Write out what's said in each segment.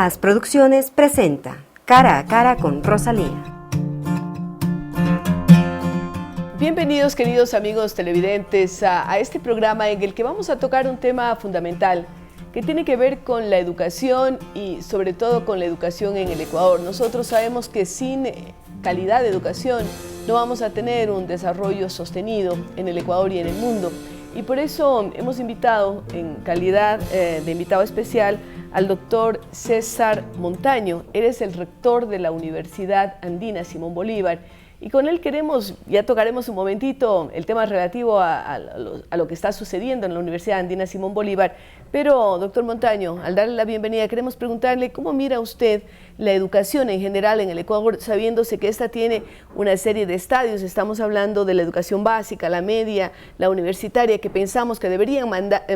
As Producciones presenta Cara a Cara con Rosalía. Bienvenidos, queridos amigos televidentes, a este programa en el que vamos a tocar un tema fundamental que tiene que ver con la educación y sobre todo con la educación en el Ecuador. Nosotros sabemos que sin calidad de educación no vamos a tener un desarrollo sostenido en el Ecuador y en el mundo. Y por eso hemos invitado en calidad de invitado especial al doctor César Montaño. Él es el rector de la Universidad Andina Simón Bolívar y con él ya tocaremos un momentito el tema relativo a lo que está sucediendo en la Universidad Andina Simón Bolívar. Pero, doctor Montaño, al darle la bienvenida, queremos preguntarle cómo mira usted la educación en general en el Ecuador, sabiéndose que esta tiene una serie de estadios. Estamos hablando de la educación básica, la media, la universitaria, que pensamos que deberían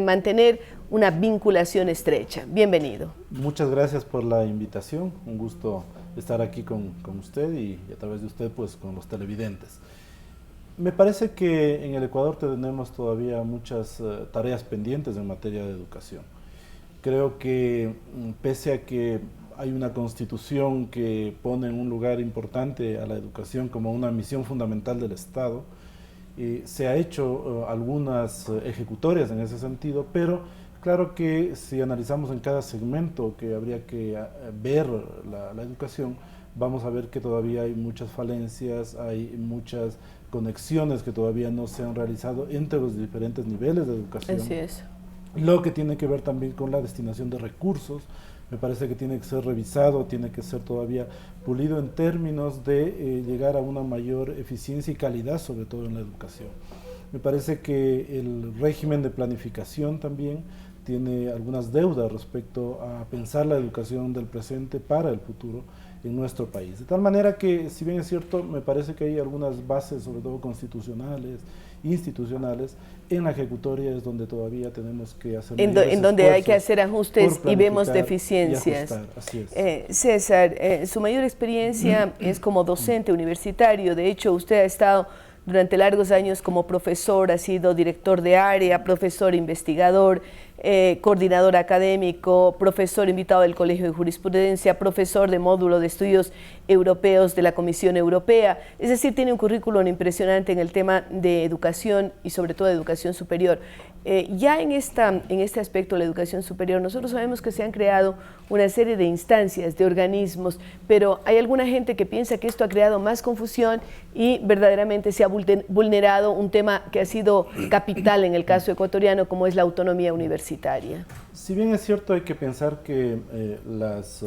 mantener una vinculación estrecha. Bienvenido. Muchas gracias por la invitación, un gusto estar aquí con usted y a través de usted pues con los televidentes. Me parece que en el Ecuador tenemos todavía muchas tareas pendientes en materia de educación. Creo que pese a que hay una constitución que pone en un lugar importante a la educación como una misión fundamental del Estado, se ha hecho algunas ejecutorias en ese sentido, pero claro que si analizamos en cada segmento que habría que ver la educación, vamos a ver que todavía hay muchas falencias, hay muchas conexiones que todavía no se han realizado entre los diferentes niveles de educación. Así es. Lo que tiene que ver también con la destinación de recursos, me parece que tiene que ser revisado, tiene que ser todavía pulido en términos de llegar a una mayor eficiencia y calidad, sobre todo en la educación. Me parece que el régimen de planificación también tiene algunas deudas respecto a pensar la educación del presente para el futuro en nuestro país. De tal manera que, si bien es cierto, me parece que hay algunas bases, sobre todo constitucionales, institucionales, en la ejecutoria es donde todavía tenemos que hacer en donde hay que hacer ajustes y vemos deficiencias. Así es. César, su mayor experiencia es como docente universitario. De hecho, usted ha estado durante largos años como profesor, ha sido director de área, profesor investigador, coordinador académico, profesor invitado del Colegio de Jurisprudencia, profesor de módulo de estudios europeos de la Comisión Europea. Es decir, tiene un currículum impresionante en el tema de educación y sobre todo de educación superior. Ya en este aspecto de la educación superior, nosotros sabemos que se han creado una serie de instancias, de organismos, pero hay alguna gente que piensa que esto ha creado más confusión y verdaderamente se ha vulnerado un tema que ha sido capital en el caso ecuatoriano, como es la autonomía universitaria. Si bien es cierto, hay que pensar que las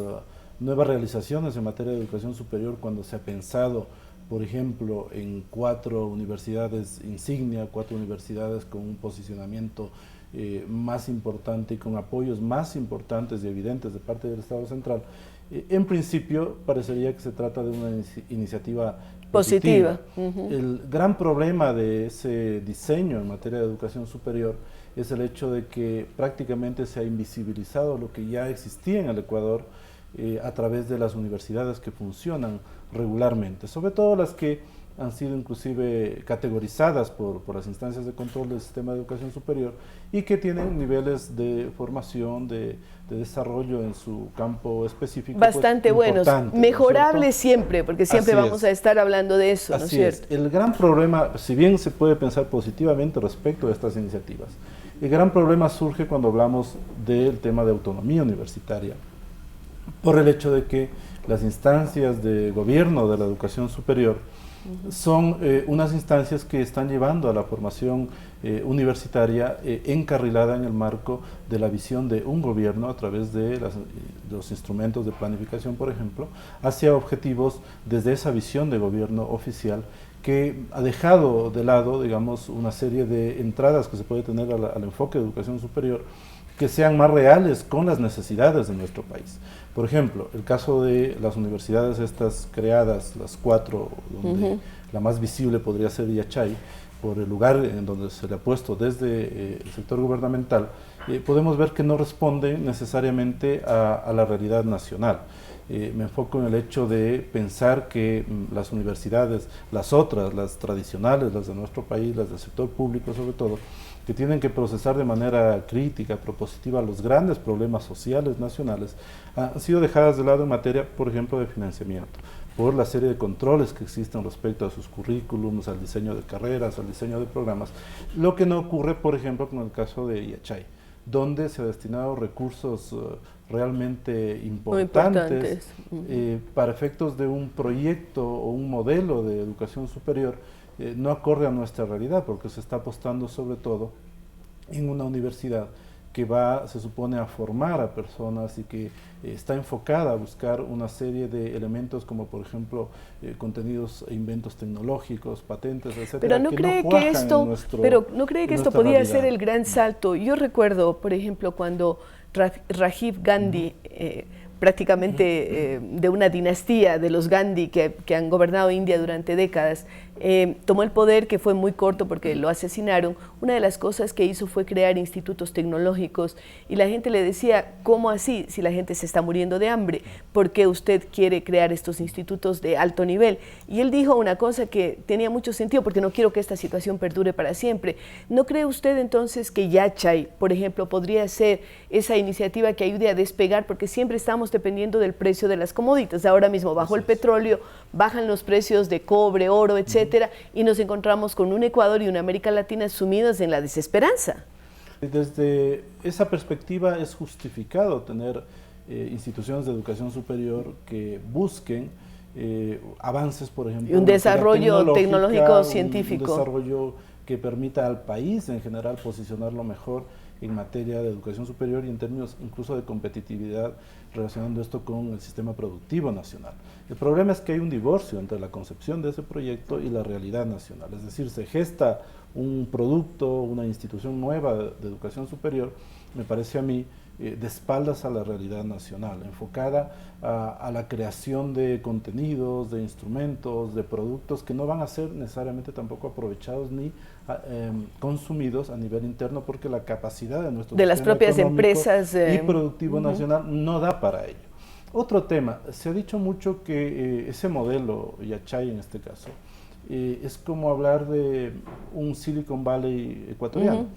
nuevas realizaciones en materia de educación superior, cuando se ha pensado, por ejemplo, en 4 universidades insignia, 4 universidades con un posicionamiento más importante y con apoyos más importantes y evidentes de parte del Estado central, en principio parecería que se trata de una iniciativa positiva. El gran problema de ese diseño en materia de educación superior es el hecho de que prácticamente se ha invisibilizado lo que ya existía en el Ecuador a través de las universidades que funcionan regularmente, sobre todo las que han sido inclusive categorizadas por las instancias de control del sistema de educación superior y que tienen niveles de formación, de desarrollo en su campo específico. Bastante pues, buenos, mejorables siempre, porque siempre vamos a estar hablando de eso, ¿no es cierto? Así es. El gran problema, si bien se puede pensar positivamente respecto a estas iniciativas, el gran problema surge cuando hablamos del tema de autonomía universitaria, por el hecho de que las instancias de gobierno de la educación superior son unas instancias que están llevando a la formación universitaria encarrilada en el marco de la visión de un gobierno a través de los instrumentos de planificación, por ejemplo, hacia objetivos desde esa visión de gobierno oficial que ha dejado de lado, digamos, una serie de entradas que se puede tener al enfoque de educación superior que sean más reales con las necesidades de nuestro país. Por ejemplo, el caso de las universidades estas creadas, las 4, donde la más visible podría ser Yachay, por el lugar en donde se le ha puesto desde el sector gubernamental, podemos ver que no responde necesariamente a la realidad nacional. Me enfoco en el hecho de pensar que las universidades, las otras, las tradicionales, las de nuestro país, las del sector público sobre todo, que tienen que procesar de manera crítica, propositiva, los grandes problemas sociales nacionales, han sido dejadas de lado en materia, por ejemplo, de financiamiento, por la serie de controles que existen respecto a sus currículums, al diseño de carreras, al diseño de programas, lo que no ocurre, por ejemplo, con el caso de Yachay, donde se ha destinado recursos realmente importantes para efectos de un proyecto o un modelo de educación superior no acorde a nuestra realidad, porque se está apostando sobre todo en una universidad que va, se supone, a formar a personas y que está enfocada a buscar una serie de elementos como, por ejemplo, contenidos e inventos tecnológicos, patentes, etcétera. Pero no cree que esto podía ser el gran salto. Yo recuerdo, por ejemplo, cuando Rajiv Gandhi, prácticamente de una dinastía de los Gandhi que han gobernado India durante décadas, tomó el poder, que fue muy corto porque lo asesinaron. Una de las cosas que hizo fue crear institutos tecnológicos y la gente le decía, ¿cómo así? Si la gente se está muriendo de hambre, ¿por qué usted quiere crear estos institutos de alto nivel? Y él dijo una cosa que tenía mucho sentido, porque no quiero que esta situación perdure para siempre. ¿No cree usted entonces que Yachay, por ejemplo, podría ser esa iniciativa que ayude a despegar? Porque siempre estamos dependiendo del precio de las commodities. Ahora mismo bajó el petróleo, bajan los precios de cobre, oro, etcétera, y nos encontramos con un Ecuador y una América Latina sumidos en la desesperanza. Desde esa perspectiva es justificado tener instituciones de educación superior que busquen avances, por ejemplo, y un desarrollo tecnológico científico. Un desarrollo que permita al país en general posicionarlo mejor en materia de educación superior y en términos incluso de competitividad, relacionando esto con el sistema productivo nacional. El problema es que hay un divorcio entre la concepción de ese proyecto y la realidad nacional, es decir, se gesta un producto, una institución nueva de educación superior, me parece a mí, de espaldas a la realidad nacional, enfocada a la creación de contenidos, de instrumentos, de productos que no van a ser necesariamente tampoco aprovechados ni consumidos a nivel interno, porque la capacidad de nuestro de las propias empresas y productivo nacional no da para ello. Otro tema, se ha dicho mucho que ese modelo, Yachay en este caso, es como hablar de un Silicon Valley ecuatoriano.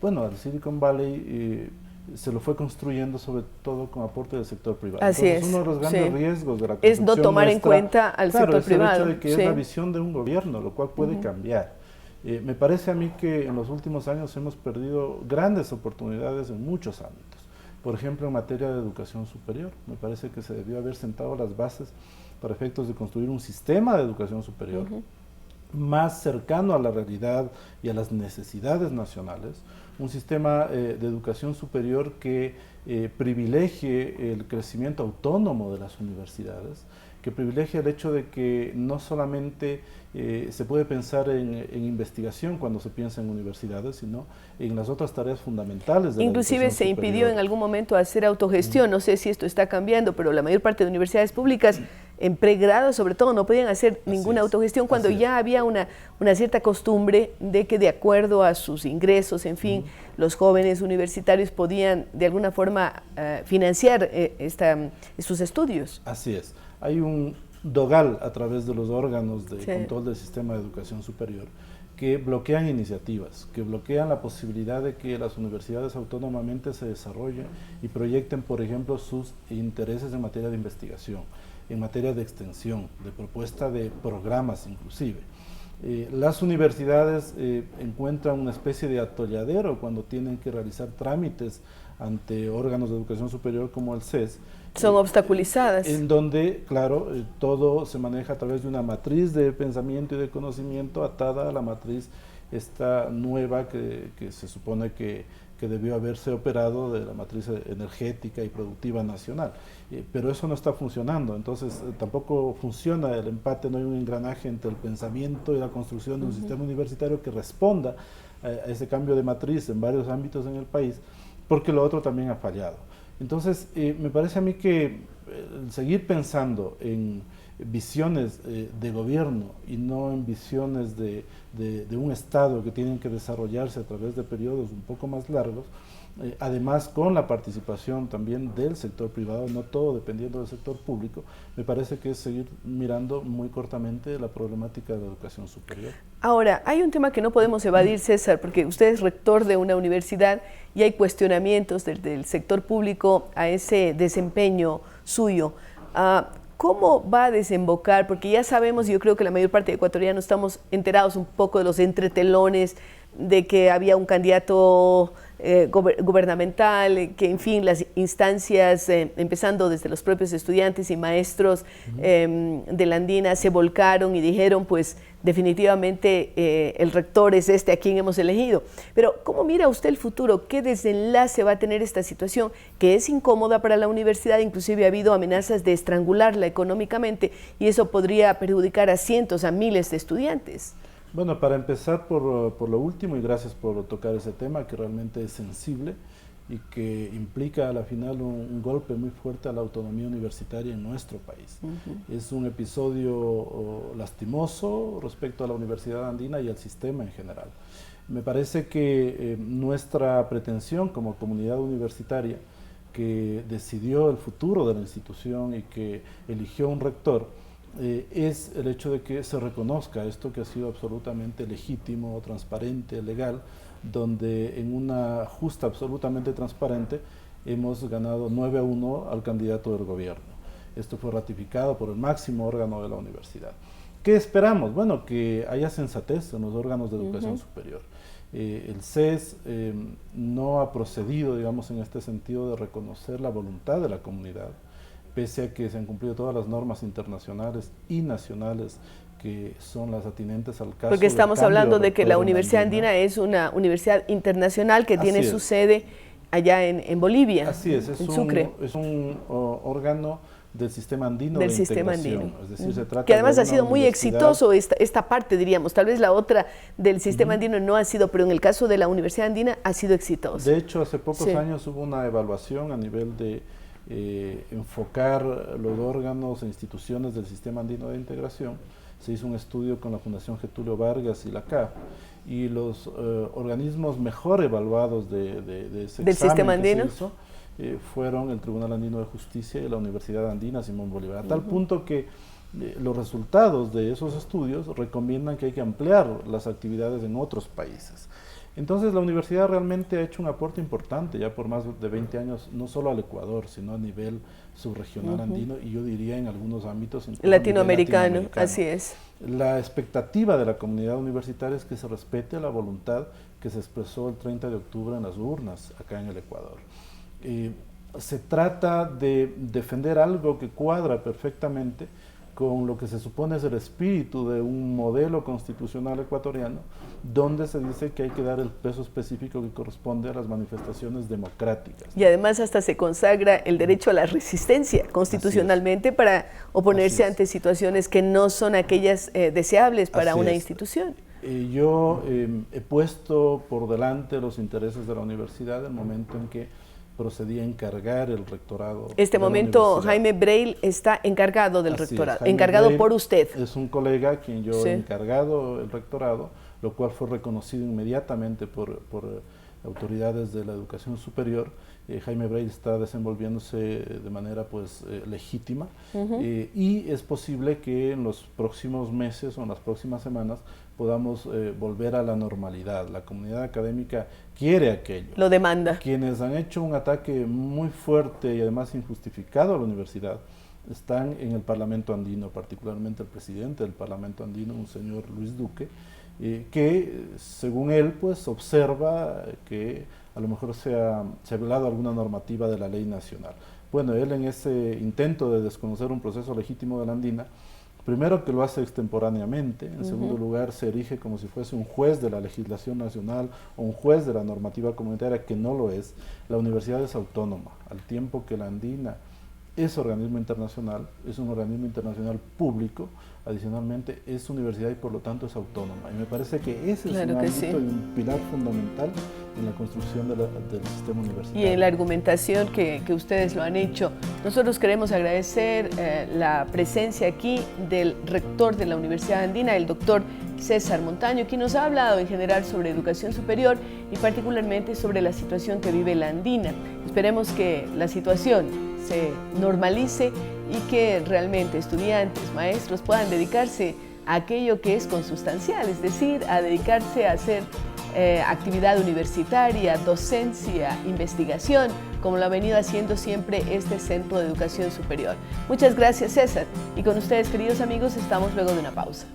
Bueno, al Silicon Valley se lo fue construyendo sobre todo con aporte del sector privado. Así Entonces, es, uno de los grandes riesgos de la es no tomar en cuenta al sector privado. El hecho de que es la visión de un gobierno, lo cual puede cambiar. Me parece a mí que en los últimos años hemos perdido grandes oportunidades en muchos ámbitos. Por ejemplo, en materia de educación superior, me parece que se debió haber sentado las bases para efectos de construir un sistema de educación superior más cercano a la realidad y a las necesidades nacionales, un sistema de educación superior que privilegie el crecimiento autónomo de las universidades, que privilegie el hecho de que no solamente se puede pensar en investigación cuando se piensa en universidades, sino en las otras tareas fundamentales de la Inclusive se educación impidió en algún momento hacer autogestión, no sé si esto está cambiando, pero la mayor parte de universidades públicas en pregrado sobre todo no podían hacer ninguna autogestión cuando ya había una cierta costumbre de que de acuerdo a sus ingresos, en fin, los jóvenes universitarios podían de alguna forma financiar sus estudios. Así es. Hay un dogal a través de los órganos de control del sistema de educación superior que bloquean iniciativas, que bloquean la posibilidad de que las universidades autónomamente se desarrollen y proyecten, por ejemplo, sus intereses en materia de investigación, en materia de extensión, de propuesta de programas inclusive. Las universidades encuentran una especie de atolladero cuando tienen que realizar trámites ante órganos de educación superior como el CES. Son obstaculizadas. En donde, claro, todo se maneja a través de una matriz de pensamiento y de conocimiento atada a la matriz esta nueva que se supone que debió haberse operado de la matriz energética y productiva nacional. Pero eso no está funcionando, entonces tampoco funciona el empate, no hay un engranaje entre el pensamiento y la construcción de un sistema universitario que responda a ese cambio de matriz en varios ámbitos en el país, porque lo otro también ha fallado. Entonces, me parece a mí que seguir pensando en visiones de gobierno y no en visiones de un Estado que tienen que desarrollarse a través de periodos un poco más largos, además con la participación también del sector privado, no todo dependiendo del sector público, me parece que es seguir mirando muy cortamente la problemática de la educación superior. Ahora, hay un tema que no podemos evadir, César, porque usted es rector de una universidad y hay cuestionamientos del sector público a ese desempeño suyo. ¿Cómo va a desembocar? Porque ya sabemos, yo creo que la mayor parte de ecuatorianos estamos enterados un poco de los entretelones, de que había un candidato gubernamental, que en fin las instancias, empezando desde los propios estudiantes y maestros de la Andina, se volcaron y dijeron pues definitivamente el rector es este a quien hemos elegido. Pero ¿cómo mira usted el futuro? ¿Qué desenlace va a tener esta situación que es incómoda para la universidad? Inclusive ha habido amenazas de estrangularla económicamente y eso podría perjudicar a cientos, a miles de estudiantes. Bueno, para empezar por lo último, y gracias por tocar ese tema que realmente es sensible y que implica a la final un golpe muy fuerte a la autonomía universitaria en nuestro país. Es un episodio lastimoso respecto a la Universidad Andina y al sistema en general. Me parece que nuestra pretensión como comunidad universitaria que decidió el futuro de la institución y que eligió un rector, es el hecho de que se reconozca esto que ha sido absolutamente legítimo, transparente, legal, donde en una justa absolutamente transparente hemos ganado 9-1 al candidato del gobierno. Esto fue ratificado por el máximo órgano de la universidad. ¿Qué esperamos? Bueno, que haya sensatez en los órganos de educación superior. El CES no ha procedido, digamos, en este sentido de reconocer la voluntad de la comunidad, pese a que se han cumplido todas las normas internacionales y nacionales que son las atinentes al caso. Porque estamos hablando de que la Universidad Andina es una universidad internacional que tiene su sede allá en Bolivia, Así es, en Sucre. Es un órgano del sistema andino del de sistema integración. andino. Es decir, se trata que además de ha sido muy exitoso esta parte, diríamos. Tal vez la otra del sistema andino no ha sido, pero en el caso de la Universidad Andina ha sido exitoso. De hecho, hace pocos años hubo una evaluación a nivel de enfocar los órganos e instituciones del sistema andino de integración. Se hizo un estudio con la Fundación Getulio Vargas y la CAF, y los organismos mejor evaluados de ese del sistema andino que se hizo, fueron el Tribunal Andino de Justicia y la Universidad Andina Simón Bolívar, a tal punto que los resultados de esos estudios recomiendan que hay que ampliar las actividades en otros países. Entonces la universidad realmente ha hecho un aporte importante ya por más de 20 años, no solo al Ecuador, sino a nivel subregional andino, y yo diría en algunos ámbitos latinoamericano, así es. La expectativa de la comunidad universitaria es que se respete la voluntad que se expresó el 30 de octubre en las urnas acá en el Ecuador. Se trata de defender algo que cuadra perfectamente con lo que se supone es el espíritu de un modelo constitucional ecuatoriano, donde se dice que hay que dar el peso específico que corresponde a las manifestaciones democráticas. Y además hasta se consagra el derecho a la resistencia constitucionalmente para oponerse ante situaciones que no son aquellas deseables para una institución. Yo he puesto por delante los intereses de la universidad en el momento en que procedí a encargar el rectorado. Este momento Jaime Breil está encargado del rectorado, encargado Breil por usted. Es un colega a quien yo he encargado el rectorado, lo cual fue reconocido inmediatamente por autoridades de la educación superior. Jaime Breil está desenvolviéndose de manera legítima, y es posible que en los próximos meses o en las próximas semanas podamos volver a la normalidad. La comunidad académica quiere aquello. Lo demanda. Quienes han hecho un ataque muy fuerte y además injustificado a la universidad están en el Parlamento andino, particularmente el presidente del Parlamento andino, un señor Luis Duque, que según él observa que a lo mejor se ha violado alguna normativa de la ley nacional. Bueno, él en ese intento de desconocer un proceso legítimo de la andina, primero que lo hace extemporáneamente, en segundo lugar se erige como si fuese un juez de la legislación nacional o un juez de la normativa comunitaria, que no lo es. La universidad es autónoma, al tiempo que la andina es organismo internacional, es un organismo internacional público, adicionalmente es universidad y por lo tanto es autónoma. Y me parece que ese es un ámbito y un pilar fundamental en la construcción del sistema universitario. Y en la argumentación que ustedes lo han hecho. Nosotros queremos agradecer la presencia aquí del rector de la Universidad Andina, el doctor César Montaño, quien nos ha hablado en general sobre educación superior y particularmente sobre la situación que vive la andina. Esperemos que la situación se normalice y que realmente estudiantes, maestros puedan dedicarse a aquello que es consustancial, es decir, a dedicarse a hacer actividad universitaria, docencia, investigación, como lo ha venido haciendo siempre este Centro de Educación Superior. Muchas gracias, César. Y con ustedes, queridos amigos, estamos luego de una pausa.